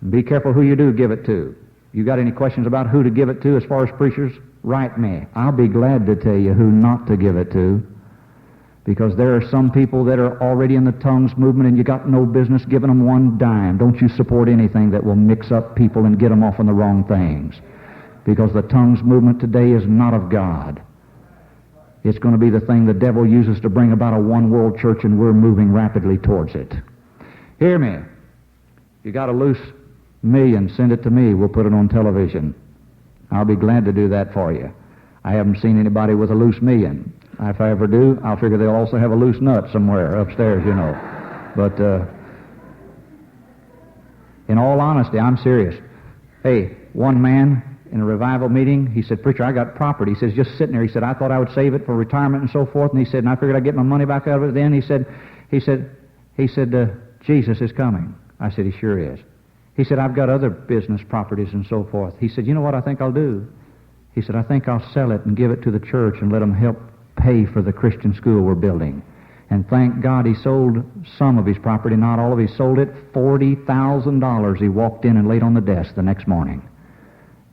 Be careful who you do give it to. You got any questions about who to give it to as far as preachers? Write me. I'll be glad to tell you who not to give it to, because there are some people that are already in the tongues movement and you got no business giving them one dime. Don't you support anything that will mix up people and get them off on the wrong things, because the tongues movement today is not of God. It's going to be the thing the devil uses to bring about a one-world church, and we're moving rapidly towards it. Hear me. You got a loose million, send it to me. We'll put it on television. I'll be glad to do that for you. I haven't seen anybody with a loose million. If I ever do, I'll figure they'll also have a loose nut somewhere upstairs, you know. But in all honesty, I'm serious. Hey, one man in a revival meeting, he said, preacher, I got property. He says, just sitting there. He said, I thought I would save it for retirement and so forth. And he said, and I figured I'd get my money back out of it then. He said, Jesus is coming. I said, he sure is. He said, I've got other business properties and so forth. He said, you know what I think I'll do? He said, I think I'll sell it and give it to the church and let them help pay for the Christian school we're building. And thank God he sold some of his property, not all of it. He sold it, $40,000. He walked in and laid on the desk the next morning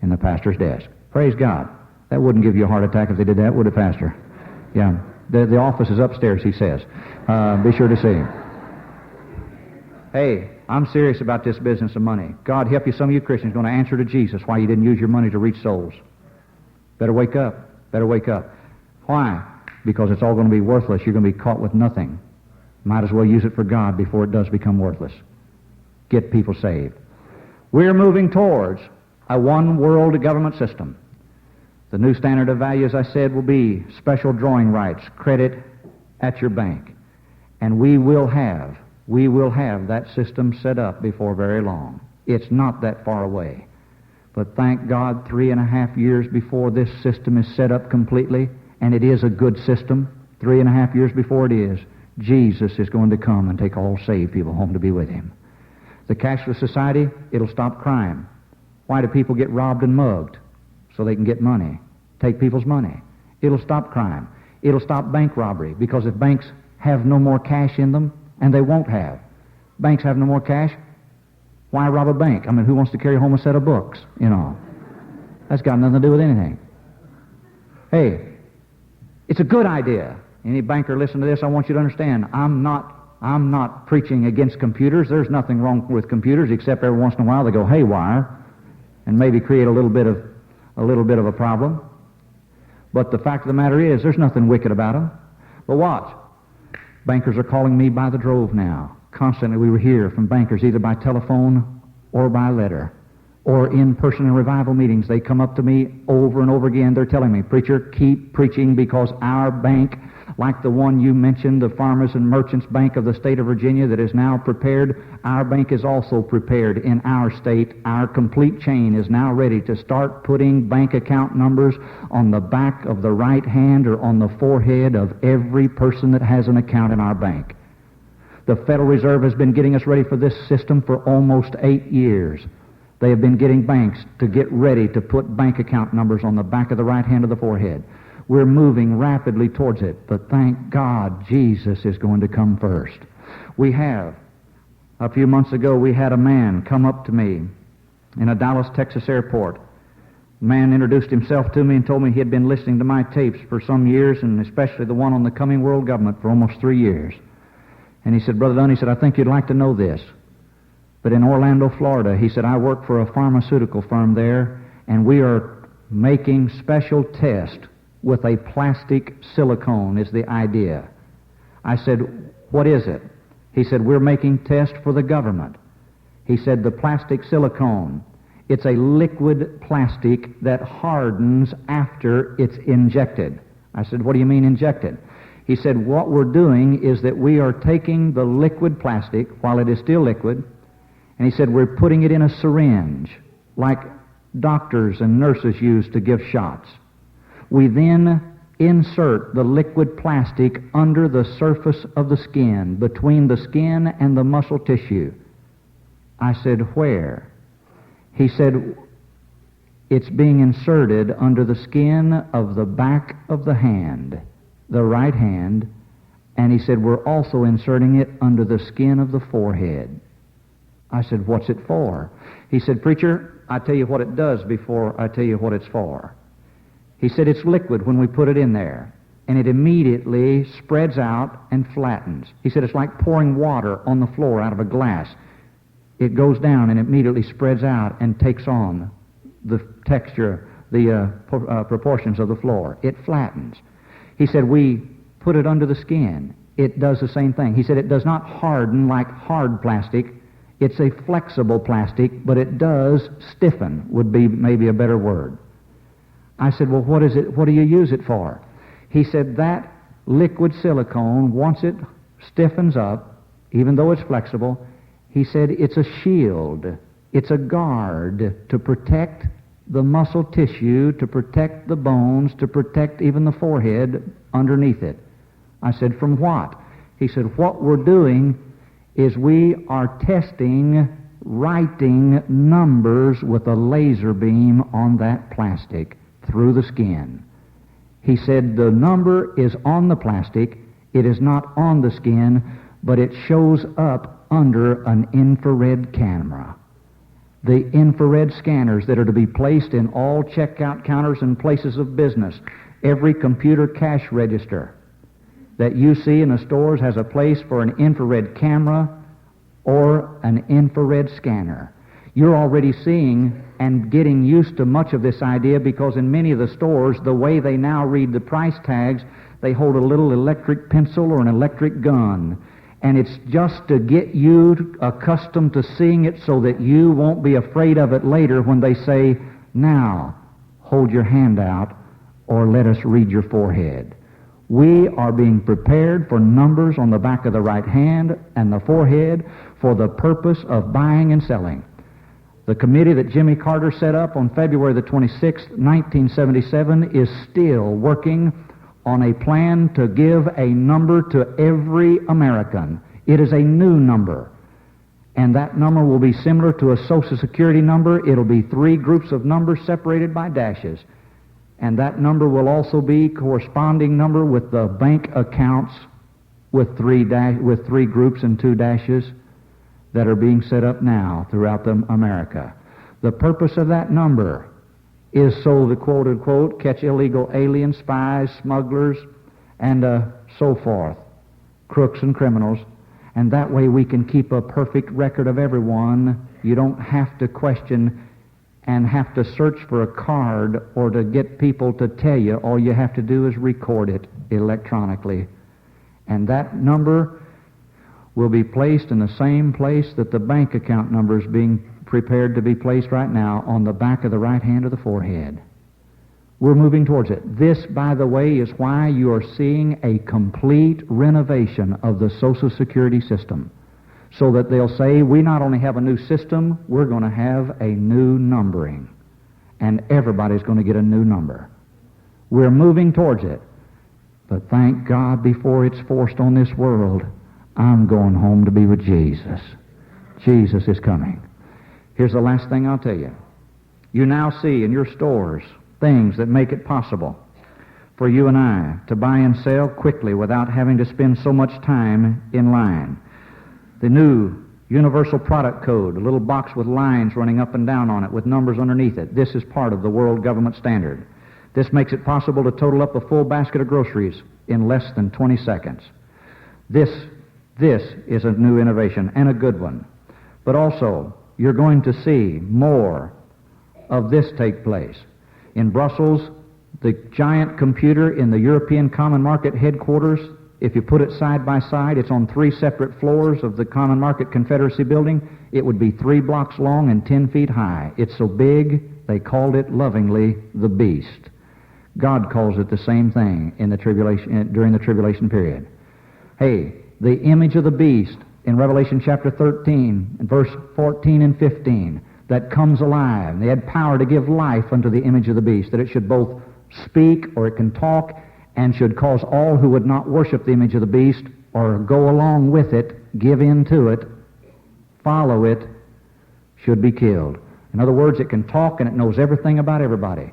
in the pastor's desk. Praise God. That wouldn't give you a heart attack if they did that, would it, Pastor? Yeah. The office is upstairs, he says. Be sure to see him. Hey, I'm serious about this business of money. God help you, some of you Christians are going to answer to Jesus why you didn't use your money to reach souls. Better wake up. Better wake up. Why? Because it's all going to be worthless. You're going to be caught with nothing. Might as well use it for God before it does become worthless. Get people saved. We're moving towards a one-world government system. The new standard of value, as I said, will be special drawing rights, credit at your bank. And we will have that system set up before very long. It's not that far away. But thank God, 3.5 years before this system is set up completely, and it is a good system, 3.5 years before it is, Jesus is going to come and take all saved people home to be with Him. The cashless society, it'll stop crime. Why do people get robbed and mugged? So they can get money, take people's money. It'll stop crime. It'll stop bank robbery, because if banks have no more cash in them, and they won't have. Banks have no more cash, why rob a bank? I mean, who wants to carry home a set of books, you know? That's got nothing to do with anything. Hey, it's a good idea. Any banker listen to this, I want you to understand, I'm not preaching against computers. There's nothing wrong with computers, except every once in a while they go haywire and maybe create a little bit of a problem. But the fact of the matter is, there's nothing wicked about them. But watch. Bankers are calling me by the drove now. Constantly we hear from bankers, either by telephone or by letter, or in person in revival meetings. They come up to me over and over again. They're telling me, "Preacher, keep preaching, because our bank, like the one you mentioned, the Farmers and Merchants Bank of the state of Virginia that is now prepared, our bank is also prepared in our state. Our complete chain is now ready to start putting bank account numbers on the back of the right hand or on the forehead of every person that has an account in our bank." The Federal Reserve has been getting us ready for this system for almost 8 years. They have been getting banks to get ready to put bank account numbers on the back of the right hand of the forehead. We're moving rapidly towards it, but thank God Jesus is going to come first. A few months ago, we had a man come up to me in a Dallas, Texas airport. The man introduced himself to me and told me he had been listening to my tapes for some years, and especially the one on the coming world government, for almost 3 years. And he said, "Brother Dunn," he said, "I think you'd like to know this. But in Orlando, Florida," he said, "I work for a pharmaceutical firm there, and we are making special tests with a plastic silicone is the idea." I said, "What is it?" He said, "We're making tests for the government." He said, "The plastic silicone, it's a liquid plastic that hardens after it's injected." I said, "What do you mean injected?" He said, "What we're doing is that we are taking the liquid plastic while it is still liquid, and he said we're putting it in a syringe like doctors and nurses use to give shots. We then insert the liquid plastic under the surface of the skin, between the skin and the muscle tissue." I said, "Where?" He said, "It's being inserted under the skin of the back of the hand, the right hand, and he said, we're also inserting it under the skin of the forehead." I said, "What's it for?" He said, "Preacher, I'll tell you what it does before I tell you what it's for." He said, "It's liquid when we put it in there, and it immediately spreads out and flattens." He said, "It's like pouring water on the floor out of a glass. It goes down and immediately spreads out and takes on the texture, the proportions of the floor. It flattens." He said, "We put it under the skin. It does the same thing." He said, "It does not harden like hard plastic. It's a flexible plastic, but it does stiffen," would be maybe a better word. I said, "Well, what is it? What do you use it for?" He said, "That liquid silicone, once it stiffens up, even though it's flexible," he said, "it's a shield. It's a guard to protect the muscle tissue, to protect the bones, to protect even the forehead underneath it." I said, "From what?" He said, "What we're doing is we are testing, writing numbers with a laser beam on that plastic through the skin." He said, "The number is on the plastic. It is not on the skin, but it shows up under an infrared camera. The infrared scanners that are to be placed in all checkout counters and places of business, every computer cash register that you see in the stores has a place for an infrared camera or an infrared scanner. You're already seeing and getting used to much of this idea because in many of the stores, the way they now read the price tags, they hold a little electric pencil or an electric gun. And it's just to get you accustomed to seeing it so that you won't be afraid of it later when they say, now, hold your hand out or let us read your forehead. We are being prepared for numbers on the back of the right hand and the forehead for the purpose of buying and selling. The committee that Jimmy Carter set up on February the 26th, 1977, is still working on a plan to give a number to every American. It is a new number, and that number will be similar to a Social Security number. It'll be 3 groups of numbers separated by dashes, and that number will also be corresponding number with the bank accounts with 3 groups and 2 dashes that are being set up now throughout America. The purpose of that number is so the quote-unquote catch illegal aliens, spies, smugglers, and so forth, crooks and criminals, and that way we can keep a perfect record of everyone. You don't have to question and have to search for a card or to get people to tell you. All you have to do is record it electronically. And that number will be placed in the same place that the bank account number is being prepared to be placed right now, on the back of the right hand of the forehead. We're moving towards it. This, by the way, is why you are seeing a complete renovation of the Social Security system, so that they'll say, we not only have a new system, we're going to have a new numbering, and everybody's going to get a new number. We're moving towards it. But thank God, before it's forced on this world, I'm going home to be with Jesus. Jesus is coming. Here's the last thing I'll tell you. You now see in your stores things that make it possible for you and I to buy and sell quickly without having to spend so much time in line. The new Universal Product Code, a little box with lines running up and down on it with numbers underneath it. This is part of the world government standard. This makes it possible to total up a full basket of groceries in less than 20 seconds. This is a new innovation and a good one. But also, you're going to see more of this take place. In Brussels, the giant computer in the European Common Market headquarters, if you put it side by side, it's on 3 separate floors of the Common Market Confederacy building. It would be 3 blocks long and 10 feet high. It's so big, they called it lovingly the Beast. God calls it the same thing in the tribulation, during the tribulation period. Hey, the image of the beast in Revelation chapter 13, and verse 14 and 15, that comes alive. They had power to give life unto the image of the beast, that it should both speak, or it can talk, and should cause all who would not worship the image of the beast, or go along with it, give in to it, follow it, should be killed. In other words, it can talk and it knows everything about everybody.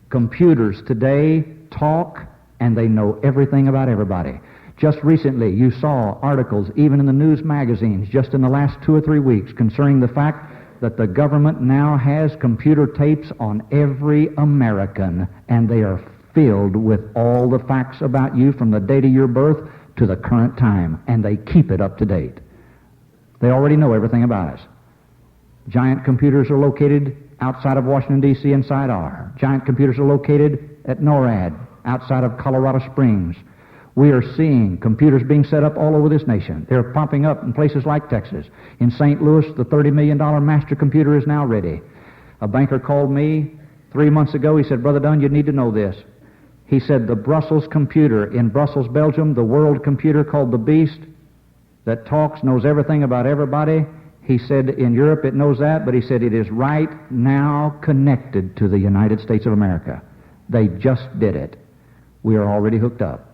Computers today talk and they know everything about everybody. Just recently, you saw articles, even in the news magazines, just in the last 2 or 3 weeks, concerning the fact that the government now has computer tapes on every American, and they are filled with all the facts about you from the date of your birth to the current time, and they keep it up to date. They already know everything about us. Giant computers are located outside of Washington, D.C. inside our. Giant computers are located at NORAD, outside of Colorado Springs. We are seeing computers being set up all over this nation. They're popping up in places like Texas. In St. Louis, the $30 million master computer is now ready. A banker called me 3 months ago. He said, Brother Dunn, you need to know this. He said, the Brussels computer in Brussels, Belgium, the world computer called the Beast that talks, knows everything about everybody. He said in Europe it knows that, but he said it is right now connected to the United States of America. They just did it. We are already hooked up.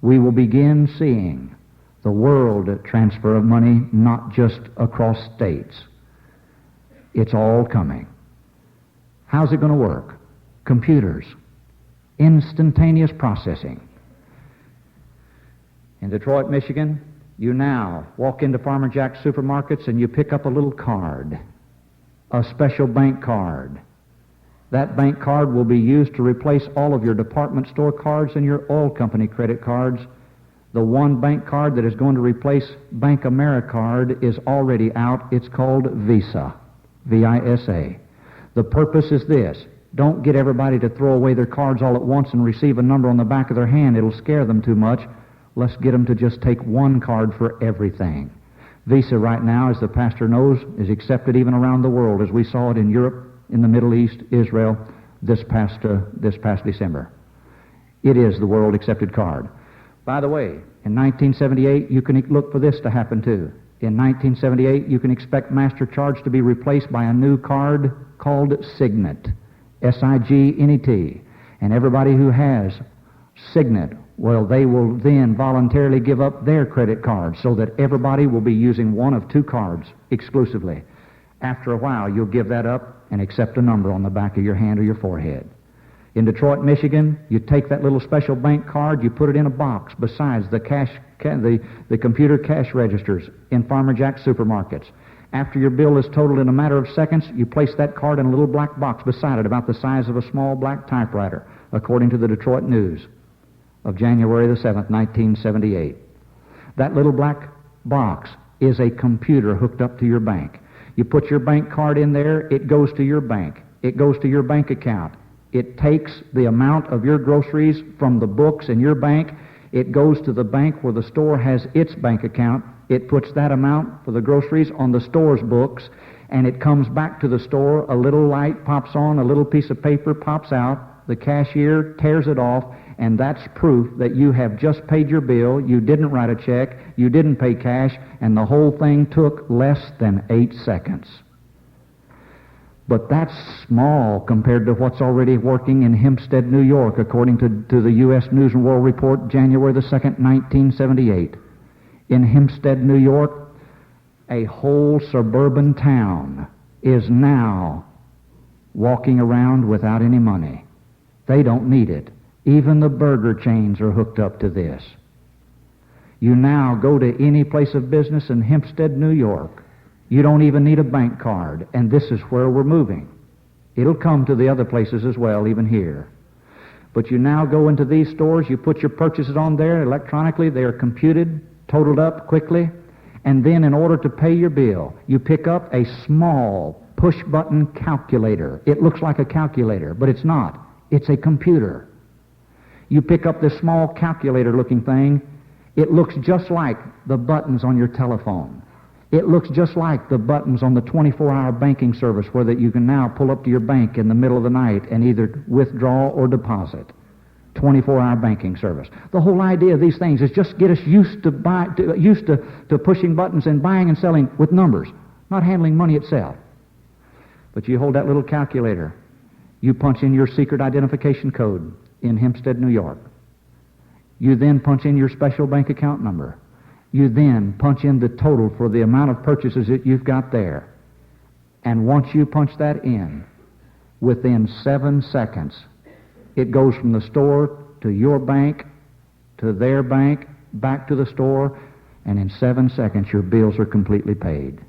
We will begin seeing the world transfer of money, not just across states. It's all coming. How's it going to work? Computers. Instantaneous processing. In Detroit, Michigan, you now walk into Farmer Jack's supermarkets and you pick up a little card, a special bank card. That bank card will be used to replace all of your department store cards and your oil company credit cards The one bank card that is going to replace Bank Americard is already out. It's called Visa, V-I-S-A. The purpose is this. Don't get everybody to throw away their cards all at once and receive a number on the back of their hand. It'll scare them too much. Let's get them to just take one card for everything. Visa right now, as the pastor knows, is accepted even around the world, as we saw it in Europe, in the Middle East, Israel, this past December. It is the world accepted card. By the way, in 1978, you can look for this to happen too. In 1978, you can expect MasterCharge to be replaced by a new card called Signet, S-I-G-N-E-T. And everybody who has Signet, well, they will then voluntarily give up their credit card so that everybody will be using one of two cards exclusively. After a while, you'll give that up and accept a number on the back of your hand or your forehead. In Detroit, Michigan, you take that little special bank card, you put it in a box besides the computer cash registers in Farmer Jack's supermarkets. After your bill is totaled in a matter of seconds, you place that card in a little black box beside it, about the size of a small black typewriter, according to the Detroit News of January the 7th, 1978. That little black box is a computer hooked up to your bank. You put your bank card in there, it goes to your bank. It goes to your bank account. It takes the amount of your groceries from the books in your bank. It goes to the bank where the store has its bank account. It puts that amount for the groceries on the store's books, and it comes back to the store. A little light pops on, a little piece of paper pops out. The cashier tears it off, and that's proof that you have just paid your bill, you didn't write a check, you didn't pay cash, and the whole thing took less than 8 seconds. But that's small compared to what's already working in Hempstead, New York, according to the U.S. News and World Report, January the 2nd, 1978. In Hempstead, New York, a whole suburban town is now walking around without any money. They don't need it. Even the burger chains are hooked up to this. You now go to any place of business in Hempstead, New York. You don't even need a bank card, and this is where we're moving. It'll come to the other places as well, even here. But you now go into these stores, you put your purchases on there electronically, they are computed, totaled up quickly, and then in order to pay your bill, you pick up a small push-button calculator. It looks like a calculator, but it's not. It's a computer. You pick up this small calculator-looking thing. It looks just like the buttons on your telephone. It looks just like the buttons on the 24-hour banking service where that you can now pull up to your bank in the middle of the night and either withdraw or deposit. 24-hour banking service. The whole idea of these things is just get us used to pushing buttons and buying and selling with numbers, not handling money itself. But you hold that little calculator. You punch in your secret identification code in Hempstead, New York. You then punch in your special bank account number. You then punch in the total for the amount of purchases that you've got there. And once you punch that in, within 7 seconds, it goes from the store to your bank, to their bank, back to the store, and in 7 seconds your bills are completely paid.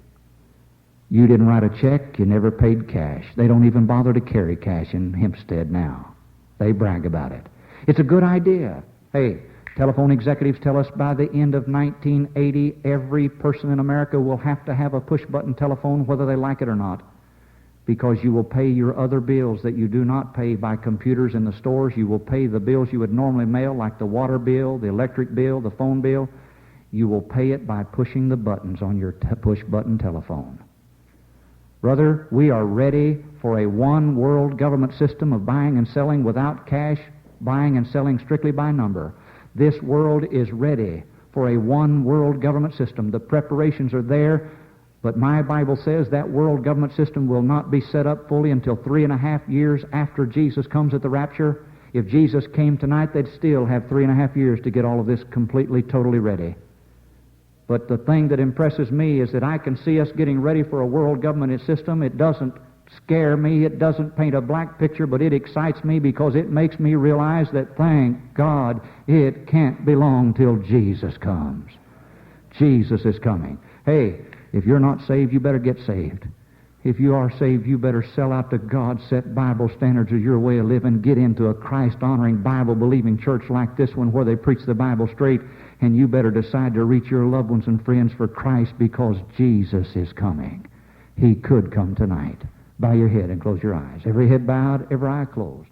You didn't write a check, you never paid cash. They don't even bother to carry cash in Hempstead now. They brag about it. It's a good idea. Hey, telephone executives tell us by the end of 1980, every person in America will have to have a push-button telephone whether they like it or not, because you will pay your other bills that you do not pay by computers in the stores. You will pay the bills you would normally mail, like the water bill, the electric bill, the phone bill. You will pay it by pushing the buttons on your push-button telephone. Brother, we are ready for a one-world government system of buying and selling without cash, buying and selling strictly by number. This world is ready for a one-world government system. The preparations are there, but my Bible says that world government system will not be set up fully until 3.5 years after Jesus comes at the rapture. If Jesus came tonight, they'd still have 3.5 years to get all of this completely, totally ready. But the thing that impresses me is that I can see us getting ready for a world government system. It doesn't scare me. It doesn't paint a black picture, but it excites me because it makes me realize that, thank God, it can't be long till Jesus comes. Jesus is coming. Hey, if you're not saved, you better get saved. If you are saved, you better sell out to God, set Bible standards as your way of living, get into a Christ-honoring, Bible-believing church like this one where they preach the Bible straight, and you better decide to reach your loved ones and friends for Christ because Jesus is coming. He could come tonight. Bow your head and close your eyes. Every head bowed, every eye closed.